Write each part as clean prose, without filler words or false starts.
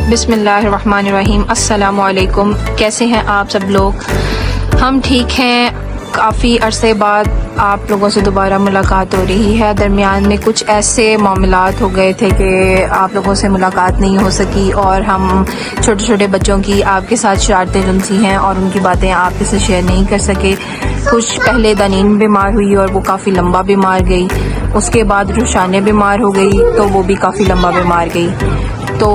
बिस्मिल्लाहिर्रहमानिर्रहीम। अस्सलामु अलैकुम। कैसे हैं आप सब लोग? हम ठीक हैं। काफ़ी अरसे बाद आप लोगों से दोबारा मुलाकात हो रही है। दरमियान में कुछ ऐसे मामलात हो गए थे कि आप लोगों से मुलाकात नहीं हो सकी और हम छोटे छोटे बच्चों की आपके साथ शरारतें जुनसी हैं और उनकी बातें आपके साथ शेयर नहीं कर सके। कुछ पहले दनीन बीमार हुई और वो काफ़ी लंबा बीमार गई। उसके बाद रुशाने बीमार हो गई तो वो भी काफ़ी लंबा बीमार गई। तो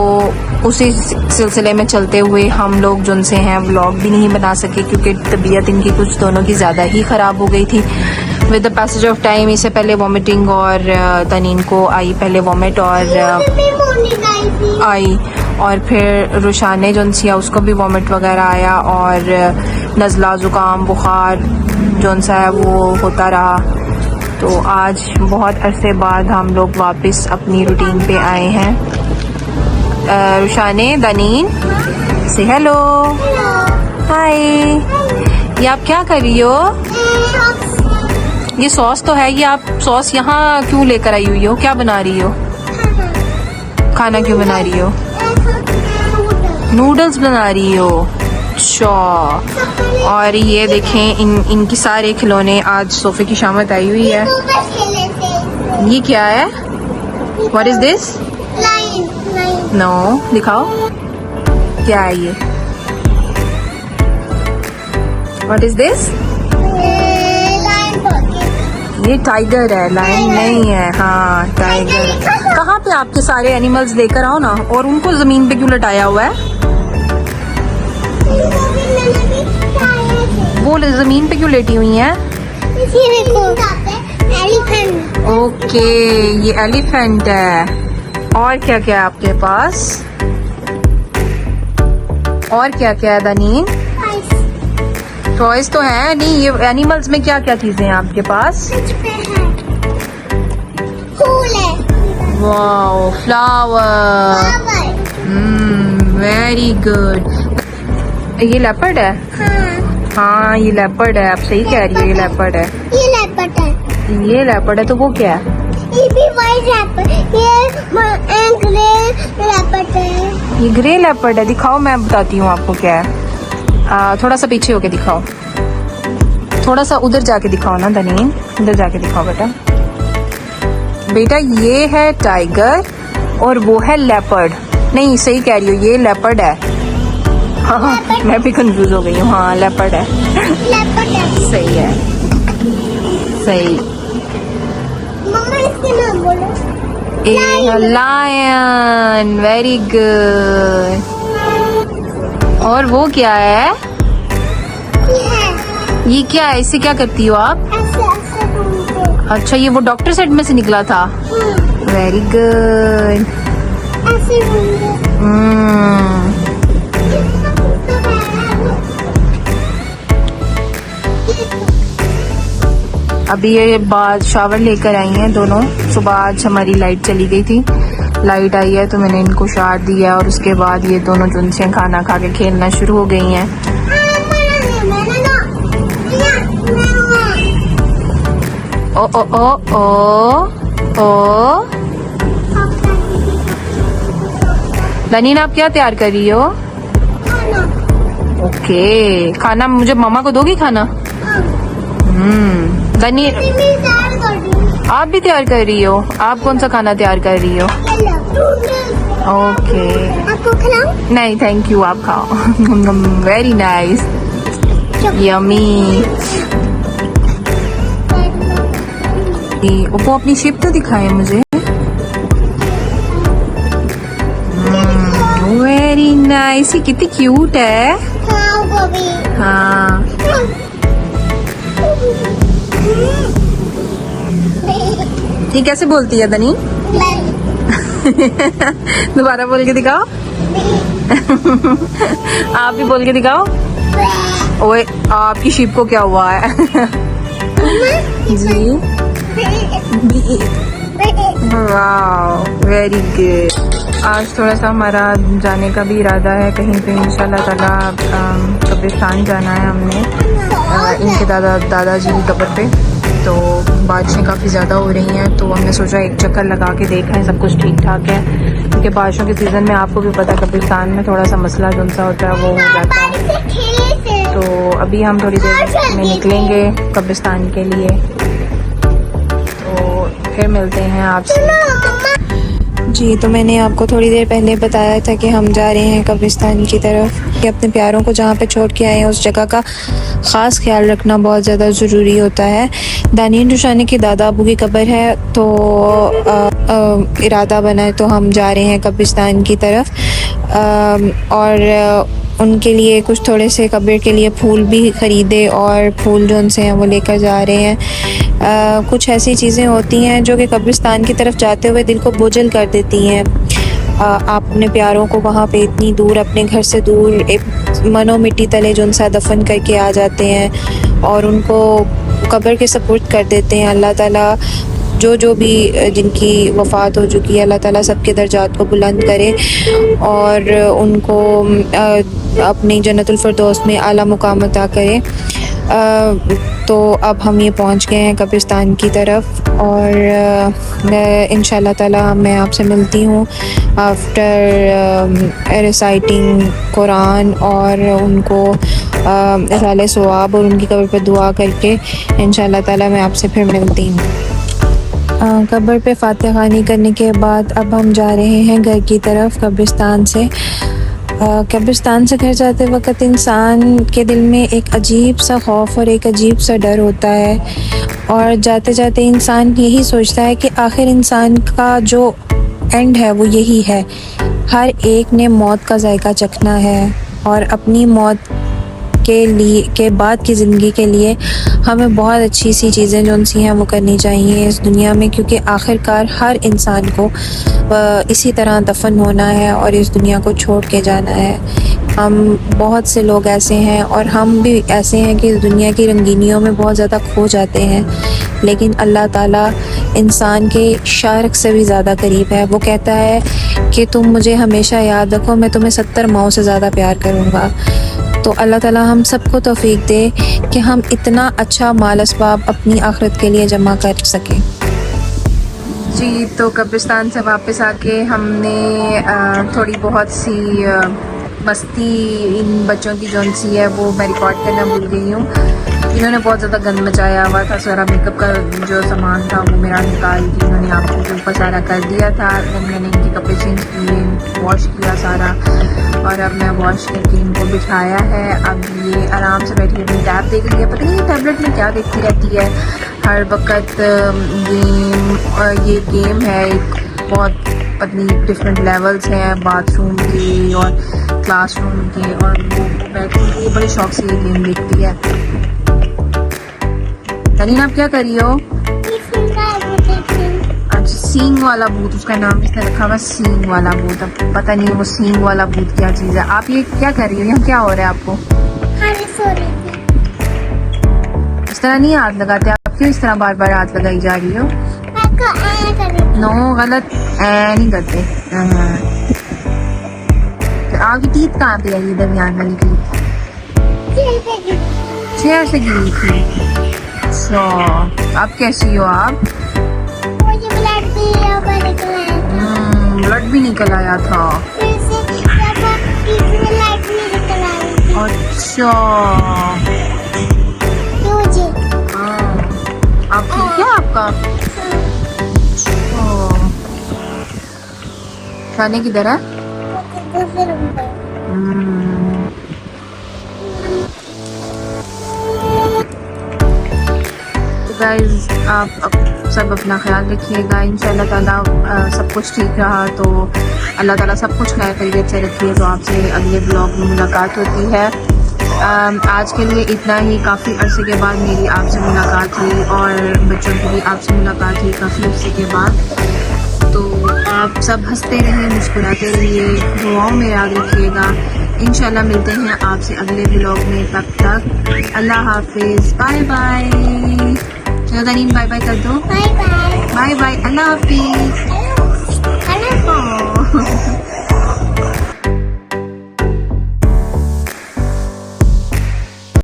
उसी सिलसिले में चलते हुए हम लोग जो उनसे हैं व्लॉग भी नहीं बना सके क्योंकि तबीयत इनकी कुछ दोनों की ज़्यादा ही ख़राब हो गई थी। With the passage of time इससे पहले वॉमिटिंग और तनीन को आई, पहले वॉमिट और आई और फिर रुशाने जो उनसी उसको भी वॉमिट वगैरह आया और नज़ला ज़ुकाम बुखार जो सा है वो होता रहा। तो आज बहुत अरसे बाद हम लोग वापस अपनी रूटीन पे आए हैं। रुशाने, दनीन से हेलो, हाय। ये आप क्या कर रही हो? ये सॉस तो है, ये आप सॉस यहाँ क्यों लेकर आई हुई हो? क्या बना रही हो? खाना क्यों बना रही हो? नूडल्स बना रही हो? अच्छा। और ये देखें इनकी सारे खिलौने आज सोफे की शामत आई हुई है। ये क्या है? What is this? नो, दिखाओ क्या है ये? What is this? ये टाइगर है, लायन नहीं है। हाँ टाइगर। कहाँ पे आपके सारे एनिमल्स लेकर आओ ना, और उनको जमीन पे क्यों लटाया हुआ है? वो जमीन पे क्यों लेटी हुई हैं? ओके, ये एलिफेंट है। और क्या क्या है आपके पास? और क्या क्या है दनीन? टॉयज तो है नहीं। ये एनिमल्स में क्या क्या चीजें हैं आपके पास? Wow, flower. Very good. ये लेपर्ड है? हाँ ये लेपर्ड है, आप सही कह रही हो, ये लेपर्ड है। ये लेपर्ड है तो वो क्या है? ये भी वाइट लेपर्ड, ये ग्रे लेपर्ड है। ये ग्रे लेपर्ड है। दिखाओ, मैं बताती हूँ आपको क्या है। थोड़ा सा पीछे होके दिखाओ, थोड़ा सा उधर जाके दिखाओ ना दनीन, उधर जाके दिखाओ बेटा। बेटा ये है टाइगर और वो है लेपर्ड। नहीं सही कह रही हो, ये लेपर्ड है। हाँ मैं भी कंफ्यूज हो गई हूँ। हाँ लेपर्ड है। लेपर्ड है। सही है, सही। मम्मा इसके नाम बोलो। लायन। Very good. और वो क्या है? ये क्या है? इससे क्या करती हो आप? ऐसे घूमते। अच्छा, ये वो डॉक्टर सेट में से निकला था। Very good. ऐसे घूमते। अभी ये बाद शावर लेकर आई हैं दोनों। सुबह आज हमारी लाइट चली गई थी, लाइट आई है तो मैंने इनको शार दिया और उसके बाद ये दोनों जुनसियाँ खाना खा के खेलना शुरू हो गई हैं। ओ ओ ओ ओ ओ दनीन, आप क्या तैयार कर रही हो? ओके, खाना मुझे मामा को दोगी खाना? दनीन, आप भी तैयार कर रही हो? आप कौन सा खाना तैयार कर रही हो? ओके। आपको खिलाऊं? नहीं थैंक यू, आप खाओ। Very nice, yummy. वो अपनी शेप तो दिखाए मुझे। Very nice. ये कितनी क्यूट है। हाँ ये कैसे बोलती है दनी? दोबारा बोल के दिखाओ। आप भी बोल के दिखाओ। ओए, आपकी शीप को क्या हुआ है? जी वाह, वेरी गुड। आज थोड़ा सा हमारा जाने का भी इरादा है कहीं पे इंशाल्लाह ताला। कब्रिस्तान जाना है हमने, इनके दादाजी की कब्र पे। तो बारिशें काफ़ी ज़्यादा हो रही हैं तो हमने सोचा एक चक्कर लगा के देखा है सब कुछ ठीक ठाक है। क्योंकि बारिशों के सीज़न में आपको भी पता कब्रिस्तान में थोड़ा सा मसला जो सा होता है वो हो जाता है। तो अभी हम थोड़ी देर में निकलेंगे कब्रिस्तान के लिए, तो फिर मिलते हैं आपसे। जी, तो मैंने आपको थोड़ी देर पहले बताया था कि हम जा रहे हैं कब्रिस्तान की तरफ, कि अपने प्यारों को जहाँ पे छोड़ के आए हैं उस जगह का ख़ास ख्याल रखना बहुत ज़्यादा ज़रूरी होता है। दानिश जोशानी की दादा अबू की कब्र है, तो इरादा बना है तो हम जा रहे हैं कब्रिस्तान की तरफ, और उनके लिए कुछ थोड़े से कब्र के लिए फूल भी ख़रीदे और फूल जो उनसे हैं वो लेकर जा रहे हैं। कुछ ऐसी चीज़ें होती हैं जो कि कब्रिस्तान की तरफ जाते हुए दिल को बोझल कर देती हैं। आप अपने प्यारों को वहाँ पे इतनी दूर, अपने घर से दूर, एक मनो मिट्टी तले जो उनसा दफन करके आ जाते हैं और उनको कब्र के सपुर्द कर देते हैं। अल्लाह ताला जो भी जिनकी वफ़ात हो चुकी है, अल्लाह ताला सबके दर्जात को बुलंद करे और उनको अपनी जन्नतुल फिरदौस में आला मुकाम अता करे। तो अब हम ये पहुंच गए हैं कब्रिस्तान की तरफ, और इंशाल्लाह ताला मैं आपसे मिलती हूँ आफ्टर रिसाइटिंग कुरान और उनको इज़ाले सवाब और उनकी कब्र पर दुआ करके इंशाल्लाह ताला मैं आपसे फिर मिलती हूँ। कब्र पे फातिहा ख़वानी करने के बाद अब हम जा रहे हैं घर की तरफ कब्रिस्तान से। कब्रिस्तान से घर जाते वक्त इंसान के दिल में एक अजीब सा खौफ और एक अजीब सा डर होता है, और जाते जाते इंसान यही सोचता है कि आखिर इंसान का जो एंड है वो यही है। हर एक ने मौत का जायका चखना है और अपनी मौत के बाद की ज़िंदगी के लिए हमें बहुत अच्छी सी चीज़ें जो उनसी हैं वो करनी चाहिए इस दुनिया में, क्योंकि आखिरकार हर इंसान को इसी तरह दफन होना है और इस दुनिया को छोड़ के जाना है। हम बहुत से लोग ऐसे हैं और हम भी ऐसे हैं कि इस दुनिया की रंगीनियों में बहुत ज़्यादा खो जाते हैं, लेकिन अल्लाह ताला इंसान के शारक से भी ज़्यादा करीब है। वो कहता है कि तुम मुझे हमेशा याद रखो, मैं तुम्हें 70 माओं से ज़्यादा प्यार करूँगा। तो अल्लाह ताला हम सबको तौफीक दे कि हम इतना अच्छा माल असबाब अपनी आखिरत के लिए जमा कर सकें। जी, तो कब्रिस्तान से वापस आके हमने थोड़ी बहुत सी मस्ती इन बच्चों की जौन सी है वो मैं रिकॉर्ड करना भूल गई हूँ। इन्होंने बहुत ज़्यादा गंद मचाया हुआ था, सारा मेकअप का जो सामान था वो मेरा निकाल के इन्होंने आँखों के ऊपर सारा कर दिया था। मैंने इनके कपड़े चेंज किए, वॉश किया सारा, और अब मैं वॉश करके इनको बिठाया है। अब ये आराम से बैठी अपनी टैब देख रही है। पता नहीं टैबलेट में क्या देखती रहती है हर वक्त। ये गेम है एक, बहुत पत्नी डिफरेंट लेवल्स हैं बाथरूम के और क्लासरूम के, और वो बैठी हुई बड़े शौक से ये गेम देखती है। तनीन, आप क्या कर रही हो? अच्छा, सींग वाला भूत, उसका नाम इसने रखा हुआ सींग वाला भूत। अब पता नहीं वो सींग वाला भूत क्या चीज़ है। आप ये क्या कर रही हो? यहाँ क्या हो रहा है आपको? इस तरह नहीं हाथ लगाते आप, क्यों इस तरह बार बार हाथ लगाई जा रही हो? नो, गलत, नहीं करते। आपकी टीथ कहाँ पे है? ये दरमियान वाली टीथ चेयर से गिरी थी। अच्छा, आप कैसी हो? आप ब्लड भी निकल आया था। अच्छा, हाँ, आप ठीक है? आपका खाने किधर है? गाइस, आप सब अपना ख्याल रखिएगा। इंशाल्लाह ताला सब कुछ ठीक रहा तो अल्लाह ताला सब कुछ खैर खैरियत से रखिए। तो आपसे अगले ब्लॉग में मुलाकात होती है। आज के लिए इतना ही। काफ़ी अरसे के बाद मेरी आपसे मुलाकात हुई और बच्चों की भी आपसे मुलाकात हुई काफ़ी अरसे के बाद। तो आप सब हंसते रहिए, मुस्कुराते रहिए, दुआओं में याद रखिएगा। इंशाल्लाह मिलते हैं आपसे अगले ब्लॉग में। तब तक अल्लाह हाफिज़, बाय बाय। चलो तनीन बाय बाय कर दो। बाय बाय, बाय बाय, अल्लाह हाफिज़।